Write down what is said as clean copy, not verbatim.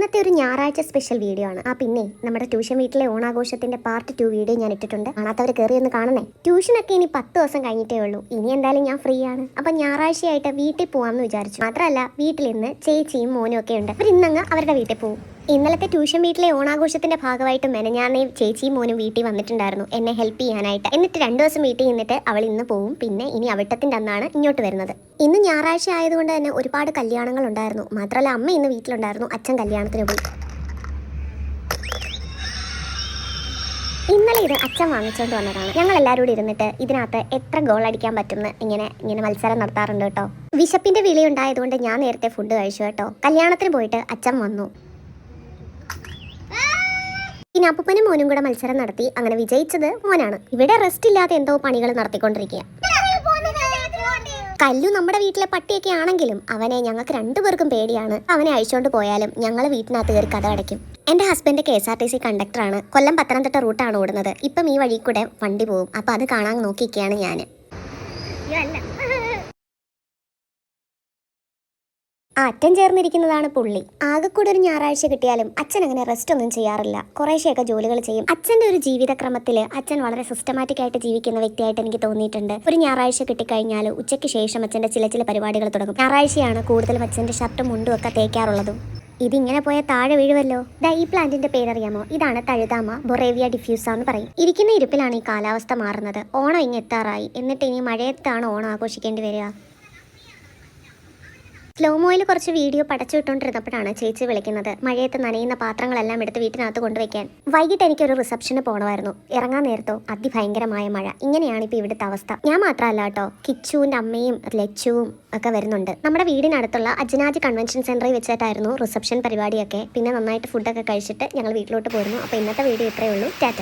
ഇന്നത്തെ ഒരു ഞായറാഴ്ച സ്പെഷ്യൽ വീഡിയോ ആണ്. പിന്നെ നമ്മുടെ ട്യൂഷൻ വീട്ടിലെ ഓണാഘോഷത്തിന്റെ പാർട്ട് 2 വീഡിയോ ഞാൻ ഇട്ടിട്ടുണ്ട്. കാണാത്തവർ കയറി ഒന്ന് കാണണേ. ട്യൂഷനൊക്കെ ഇനി 10 ദിവസം കഴിഞ്ഞിട്ടേ ഉള്ളൂ. ഇനി എന്തായാലും ഞാൻ ഫ്രീ ആണ്. അപ്പൊ ഞായറാഴ്ചയായിട്ട് വീട്ടിൽ പോവാമെന്ന് വിചാരിച്ചു. മാത്രമല്ല വീട്ടിൽ ഇന്ന് ചേച്ചിയും മോനും ഒക്കെ ഉണ്ട്. അവർ ഇന്നങ്ങ് അവരുടെ വീട്ടിൽ പോകും. ഇന്നലത്തെ ട്യൂഷൻ വീട്ടിലെ ഓണാഘോഷത്തിന്റെ ഭാഗമായിട്ട് മെനഞ്ഞാന്നേ ചേച്ചിയും മോനും വീട്ടിൽ വന്നിട്ടുണ്ടായിരുന്നു എന്നെ ഹെൽപ്പ് ചെയ്യാനായിട്ട്. എന്നിട്ട് 2 ദിവസം വീട്ടിൽ നിന്നിട്ട് അവൾ ഇന്ന് പോവും. പിന്നെ ഇനി അവിട്ടത്തിന്റെ അന്നാണ് ഇങ്ങോട്ട് വരുന്നത്. ഇന്ന് ഞായറാഴ്ച ആയതുകൊണ്ട് തന്നെ ഒരുപാട് കല്യാണങ്ങൾ ഉണ്ടായിരുന്നു. മാത്രമല്ല അമ്മ ഇന്ന് വീട്ടിലുണ്ടായിരുന്നു. അച്ഛൻ കല്യാണത്തിന് പോയി. ഇന്നലെ ഇത് അച്ഛൻ വാങ്ങിച്ചുകൊണ്ട് വന്നതാണ്. ഞങ്ങൾ എല്ലാവരും കൂടി ഇരുന്നിട്ട് ഇതിനകത്ത് എത്ര ഗോൾ അടിക്കാൻ പറ്റുമെന്ന് ഇങ്ങനെ മത്സരം നടത്താറുണ്ട് കേട്ടോ. വിശപ്പിന്റെ വിലയുണ്ടായതുകൊണ്ട് ഞാൻ നേരത്തെ ഫുഡ് കഴിച്ചു കേട്ടോ. കല്യാണത്തിന് പോയിട്ട് അച്ഛൻ വന്നു. പിന്നെ അപ്പൂപ്പനും മോനും കൂടെ മത്സരം നടത്തി. അങ്ങനെ വിജയിച്ചത് മോനാണ്. ഇവിടെ റെസ്റ്റ് ഇല്ലാതെ എന്തോ പണികൾ നടത്തിക്കൊണ്ടിരിക്കുക. കല്ലു നമ്മുടെ വീട്ടിലെ പട്ടിയൊക്കെ ആണെങ്കിലും അവനെ ഞങ്ങൾക്ക് 2 പേർക്കും പേടിയാണ്. അവനെ അഴിച്ചോണ്ട് പോയാലും ഞങ്ങൾ വീട്ടിനകത്ത് കയറി കഥ അടയ്ക്കും. എൻ്റെ ഹസ്ബൻഡ് KSRTC കണ്ടക്ടറാണ്. കൊല്ലം പത്തനംതിട്ട റൂട്ടാണ് ഓടുന്നത്. ഇപ്പം ഈ വഴി കൂടെ വണ്ടി പോകും. അപ്പം അത് കാണാൻ നോക്കിയിരിക്കുകയാണ് ഞാൻ. അറ്റം ചേർന്നിരിക്കുന്നതാണ് പുള്ളി. ആകെക്കൂടെ ഒരു ഞായറാഴ്ച കിട്ടിയാലും അച്ഛൻ അങ്ങനെ റെസ്റ്റ് ഒന്നും ചെയ്യാറില്ല. കുറേശ്ശെയൊക്കെ ജോലികൾ ചെയ്യും. അച്ഛൻ്റെ ഒരു ജീവിതക്രമത്തിൽ അച്ഛൻ വളരെ സിസ്റ്റമാറ്റിക് ആയിട്ട് ജീവിക്കുന്ന വ്യക്തിയായിട്ട് എനിക്ക് തോന്നിയിട്ടുണ്ട്. ഒരു ഞായറാഴ്ച കിട്ടിക്കഴിഞ്ഞാൽ ഉച്ചയ്ക്ക് ശേഷം അച്ഛൻ്റെ ചില പരിപാടികൾ തുടങ്ങും. ഞായറാഴ്ചയാണ് കൂടുതലും അച്ഛൻ്റെ ഷർട്ടും മുണ്ടും ഒക്കെ തേക്കാറുള്ളതും. ഇതിങ്ങനെ പോയ താഴെ വീഴുമല്ലോ. ഈ പ്ലാന്റിന്റെ പേരറിയാമോ? ഇതാണ് തഴുതാമ ബൊറേവിയ ഡിഫ്യൂസ എന്ന് പറയും. ഇരിക്കുന്ന ഇരിപ്പിലാണ് ഈ കാലാവസ്ഥ മാറുന്നത്. ഓണം ഇങ്ങ് എത്താറായി. എന്നിട്ട് ഇനി മഴയത്താണ് ഓണം ആഘോഷിക്കേണ്ടി വരിക. സ്ലോമോയിൽ കുറച്ച് വീഡിയോ പടച്ചു വിട്ടുകൊണ്ടിരുന്നപ്പോഴാണ് ചേച്ചി വിളിക്കുന്നത്. മഴയത്ത് നനയുന്ന പാത്രങ്ങളെല്ലാം എടുത്ത് വീട്ടിനകത്ത് കൊണ്ടുവയ്ക്കാൻ. വൈകിട്ട് എനിക്കൊരു റിസപ്ഷന് പോകണമായിരുന്നു. ഇറങ്ങാൻ നേരത്തോ അതിഭയങ്കരമായ മഴ. ഇങ്ങനെയാണ് ഇപ്പോൾ ഇവിടുത്തെ അവസ്ഥ. ഞാൻ മാത്രമല്ല കേട്ടോ, കിച്ചുവിൻ്റെ അമ്മയും ലച്ചുവും ഒക്കെ വരുന്നുണ്ട്. നമ്മുടെ വീടിനടുത്തുള്ള അജ്നാജ് കൺവെൻഷൻ സെന്ററിൽ വെച്ചിട്ടായിരുന്നു റിസപ്ഷൻ പരിപാടിയൊക്കെ. പിന്നെ നന്നായിട്ട് ഫുഡൊക്കെ കഴിച്ചിട്ട് ഞങ്ങൾ വീട്ടിലോട്ട് പോയിരുന്നു. അപ്പോൾ ഇന്നത്തെ വീഡിയോ ഇത്രയേ ഉള്ളൂ. ടാറ്റ.